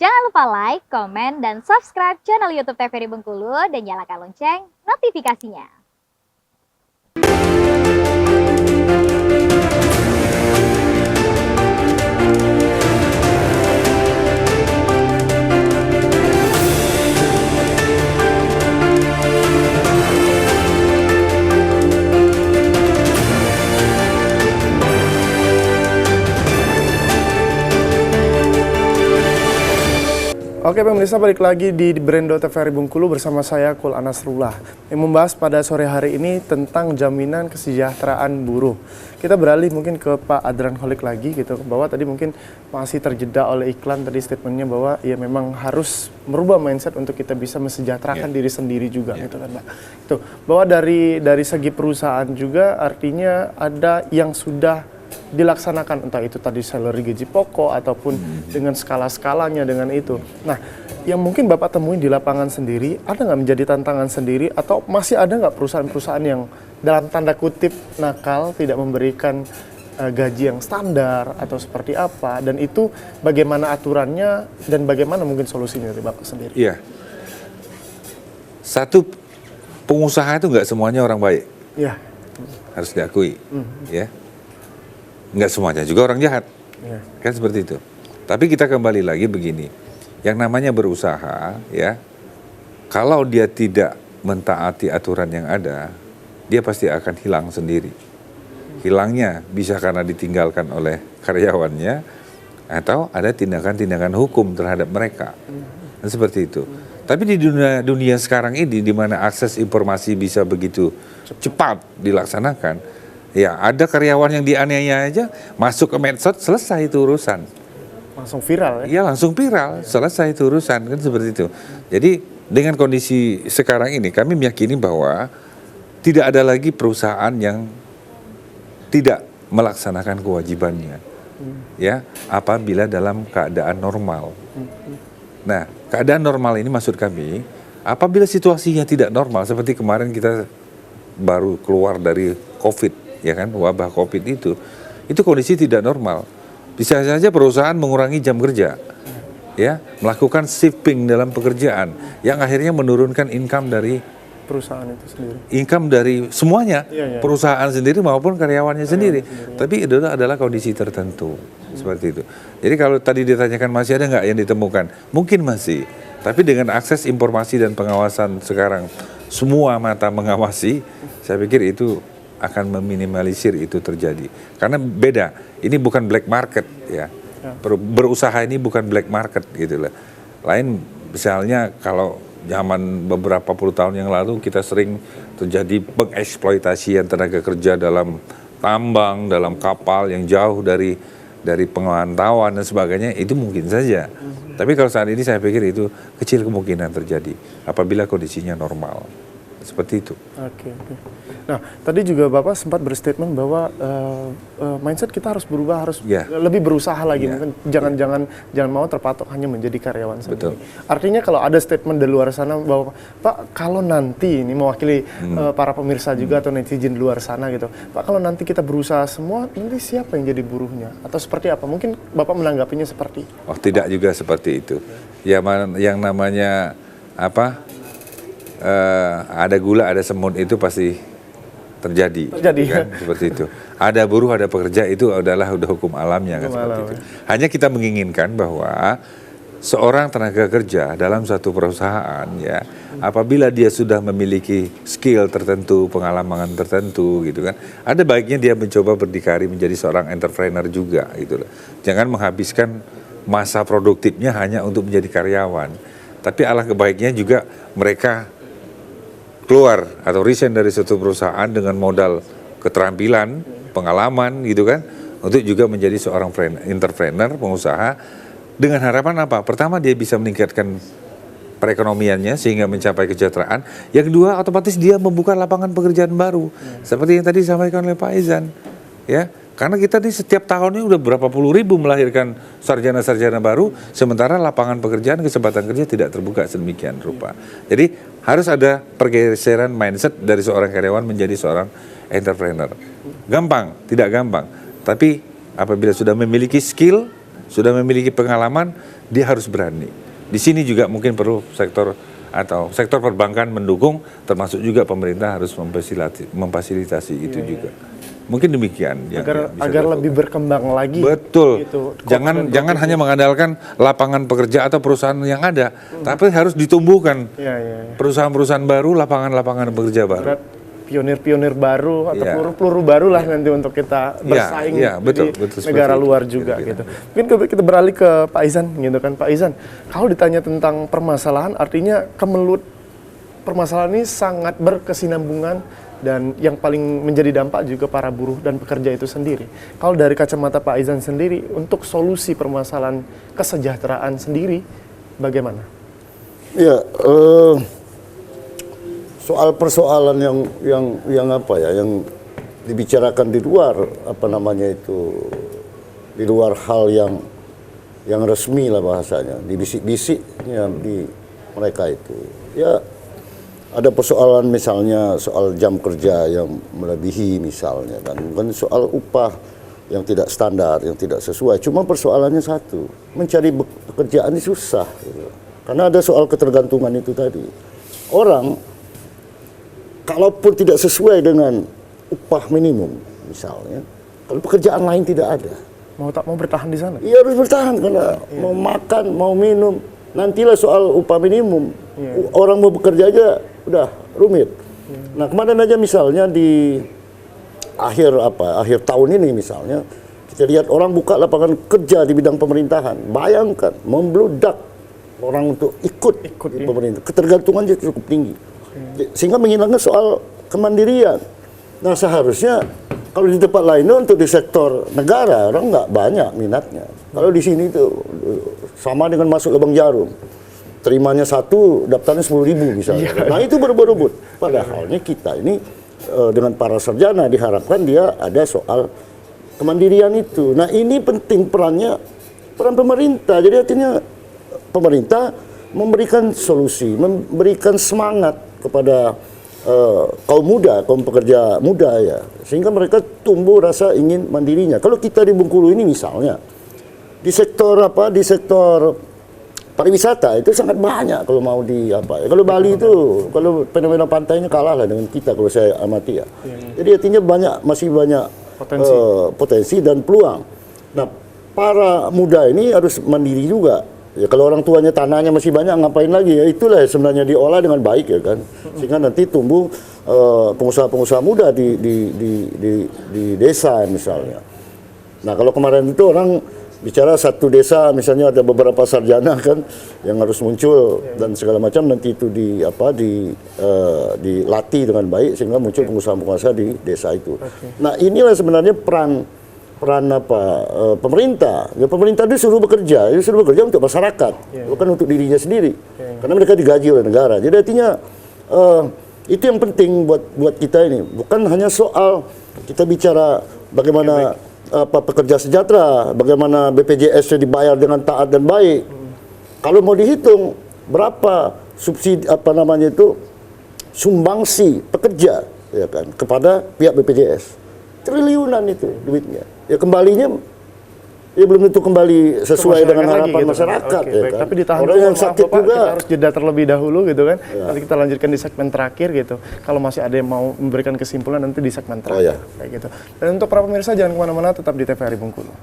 Jangan lupa like, komen, dan subscribe channel YouTube TVRI Bengkulu dan nyalakan lonceng notifikasinya. Oke pemirsa, balik lagi di Brendo TVRI Bengkulu bersama saya Kul Anasrullah yang membahas pada sore hari ini tentang jaminan kesejahteraan buruh. Kita beralih mungkin ke Pak Adran Holik lagi gitu, bahwa tadi mungkin masih terjeda oleh iklan tadi statementnya bahwa ya memang harus merubah mindset untuk kita bisa mesejahterakan diri sendiri juga gitu kan Pak. Itu bahwa dari segi perusahaan juga artinya ada yang sudah dilaksanakan, entah itu tadi salary gaji pokok ataupun dengan skala-skalanya dengan itu. Nah, yang mungkin Bapak temuin di lapangan sendiri, ada nggak menjadi tantangan sendiri atau masih ada nggak perusahaan-perusahaan yang dalam tanda kutip nakal, tidak memberikan gaji yang standar atau seperti apa, dan itu bagaimana aturannya dan bagaimana mungkin solusinya dari Bapak sendiri? Iya. Satu, pengusaha itu nggak semuanya orang baik. Iya. Harus diakui. Ya. Nggak semuanya juga orang jahat, kan seperti itu. Tapi kita kembali lagi begini, yang namanya berusaha ya, kalau dia tidak mentaati aturan yang ada, dia pasti akan hilang sendiri. Hilangnya bisa karena ditinggalkan oleh karyawannya, atau ada tindakan-tindakan hukum terhadap mereka, dan seperti itu. Tapi di dunia sekarang ini, di mana akses informasi bisa begitu cepat dilaksanakan, ya, ada karyawan yang dianiaya aja, masuk ke medsos, selesai itu urusan. Langsung viral ya? Iya, langsung viral, selesai itu urusan, kan seperti itu. Jadi, dengan kondisi sekarang ini, kami meyakini bahwa tidak ada lagi perusahaan yang tidak melaksanakan kewajibannya, ya, apabila dalam keadaan normal. Nah, keadaan normal ini maksud kami, apabila situasinya tidak normal, seperti kemarin kita baru keluar dari COVID, ya kan, wabah COVID itu kondisi tidak normal. Bisa saja perusahaan mengurangi jam kerja, ya, melakukan shifting dalam pekerjaan, yang akhirnya menurunkan income dari Perusahaan itu sendiri. Income dari semuanya, perusahaan sendiri maupun karyawannya sendiri. Tapi itu adalah kondisi tertentu, seperti itu. Jadi kalau tadi ditanyakan masih ada nggak yang ditemukan? Mungkin masih. Tapi dengan akses informasi dan pengawasan sekarang, semua mata mengawasi, saya pikir itu akan meminimalisir itu terjadi. Karena beda, ini bukan black market ya. Berusaha ini bukan black market gitu lah. Lain misalnya kalau zaman beberapa puluh tahun yang lalu kita sering terjadi pengeksploitasian tenaga kerja dalam tambang, dalam kapal yang jauh dari pemantauan dan sebagainya, itu mungkin saja. Tapi kalau saat ini saya pikir itu kecil kemungkinan terjadi apabila kondisinya normal. Seperti itu. Oke. Nah, tadi juga Bapak sempat berstatement bahwa mindset kita harus berubah, harus lebih berusaha lagi. Mungkin jangan mau terpatok hanya menjadi karyawan sendiri. Artinya kalau ada statement di luar sana bahwa Pak, kalau nanti ini mewakili para pemirsa juga atau netizen di luar sana gitu, Pak, kalau nanti kita berusaha semua, nanti siapa yang jadi buruhnya atau seperti apa? Mungkin Bapak menanggapinya seperti? Oh, tidak juga seperti itu. Ya, yang namanya apa? Ada gula, ada semut, itu pasti terjadi kan? Seperti itu. Ada buruh, ada pekerja, itu adalah udah hukum alamnya kan, seperti itu. Hanya kita menginginkan bahwa seorang tenaga kerja dalam satu perusahaan ya, apabila dia sudah memiliki skill tertentu, pengalaman tertentu gitu kan, ada baiknya dia mencoba berdikari menjadi seorang entrepreneur juga gitu loh. Jangan menghabiskan masa produktifnya hanya untuk menjadi karyawan. Tapi alangkah baiknya juga mereka keluar atau resign dari suatu perusahaan dengan modal keterampilan, pengalaman gitu kan, untuk juga menjadi seorang entrepreneur, pengusaha, dengan harapan apa? Pertama, dia bisa meningkatkan perekonomiannya sehingga mencapai kesejahteraan. Yang kedua, otomatis dia membuka lapangan pekerjaan baru. Seperti yang tadi disampaikan oleh Pak Izan, ya. Karena kita di setiap tahunnya udah berapa puluh ribu melahirkan sarjana-sarjana baru, sementara lapangan pekerjaan, kesempatan kerja tidak terbuka sedemikian rupa. Jadi harus ada pergeseran mindset dari seorang karyawan menjadi seorang entrepreneur. Gampang, tidak gampang. Tapi apabila sudah memiliki skill, sudah memiliki pengalaman, dia harus berani. Di sini juga mungkin perlu sektor perbankan mendukung, termasuk juga pemerintah harus memfasilitasi itu juga. Mungkin demikian. Agar lebih berkembang lagi. Betul. Gitu. Jangan hanya mengandalkan lapangan pekerja atau perusahaan yang ada, tapi harus ditumbuhkan perusahaan-perusahaan baru, lapangan-lapangan pekerja baru. Pionir-pionir baru atau peluru-peluru baru lah nanti untuk kita bersaing betul, di negara luar juga gitu. Mungkin kita beralih ke Pak Izan gitu kan. Pak Izan, kalau ditanya tentang permasalahan, artinya kemelut permasalahan ini sangat berkesinambungan dan yang paling menjadi dampak juga para buruh dan pekerja itu sendiri. Kalau dari kacamata Pak Izan sendiri, untuk solusi permasalahan kesejahteraan sendiri, bagaimana? Ya, soal persoalan yang apa ya, yang dibicarakan di luar di luar hal yang resmi lah bahasanya, di bisik-bisiknya di mereka itu. Ya, ada persoalan misalnya soal jam kerja yang melebihi misalnya, dan bukan soal upah yang tidak standar, yang tidak sesuai. Cuma persoalannya satu, mencari pekerjaan ini susah gitu. Karena ada soal ketergantungan itu tadi. Orang kalaupun tidak sesuai dengan upah minimum misalnya, kalau pekerjaan lain tidak ada, mau bertahan di sana? Iya, harus bertahan karena mau makan, mau minum, nantilah soal upah minimum. Orang mau bekerja aja udah rumit. Nah, kemarin aja misalnya di akhir tahun ini misalnya, kita lihat orang buka lapangan kerja di bidang pemerintahan. Bayangkan, membludak orang untuk ikut di pemerintah. Ketergantungan jadi cukup tinggi. Sehingga menghilangkan soal kemandirian. Nah, seharusnya kalau di tempat lain untuk di sektor negara orang nggak banyak minatnya. Kalau di sini itu sama dengan masuk lubang jarum. Terimanya satu, daftarnya 10.000 misalnya. Nah, itu berebut-rebut. Padahalnya kita ini dengan para sarjana diharapkan dia ada soal kemandirian itu. Nah, ini penting peran pemerintah. Jadi artinya pemerintah memberikan solusi, memberikan semangat kepada kaum pekerja muda ya, sehingga mereka tumbuh rasa ingin mandirinya. Kalau kita di Bengkulu ini misalnya di sektor pariwisata itu sangat banyak kalau mau kalau Bali itu kalau fenomena pantainya kalah lah dengan kita kalau saya amati ya. Jadi artinya masih banyak potensi dan peluang. Nah, para muda ini harus mandiri juga. Ya, kalau orang tuanya tanahnya masih banyak, ngapain lagi ya? Itulah sebenarnya diolah dengan baik ya kan, sehingga nanti tumbuh pengusaha-pengusaha muda di desa misalnya. Nah, kalau kemarin itu orang bicara satu desa misalnya ada beberapa sarjana kan yang harus muncul dan segala macam, nanti itu dilatih dengan baik sehingga muncul pengusaha-pengusaha di desa itu. Nah, inilah sebenarnya peran pemerintah. Ya, pemerintah itu suruh bekerja untuk masyarakat, bukan untuk dirinya sendiri. Karena mereka digaji oleh negara. Jadi artinya itu yang penting buat kita ini. Bukan hanya soal kita bicara bagaimana pekerja sejahtera, bagaimana BPJS dibayar dengan taat dan baik. Kalau mau dihitung berapa subsidi sumbangsi pekerja ya kan kepada pihak BPJS. Triliunan itu duitnya. Ya kembalinya ya belum tentu kembali sesuai dengan harapan masyarakat ya kan. Tapi ditahan orang yang sakit Pak, juga kita harus jeda terlebih dahulu gitu kan. Nanti kita lanjutkan di segmen terakhir gitu. Kalau masih ada yang mau memberikan kesimpulan nanti di segmen terakhir kayak gitu. Dan untuk para pemirsa jangan kemana-mana, tetap di TVRI Bengkulu.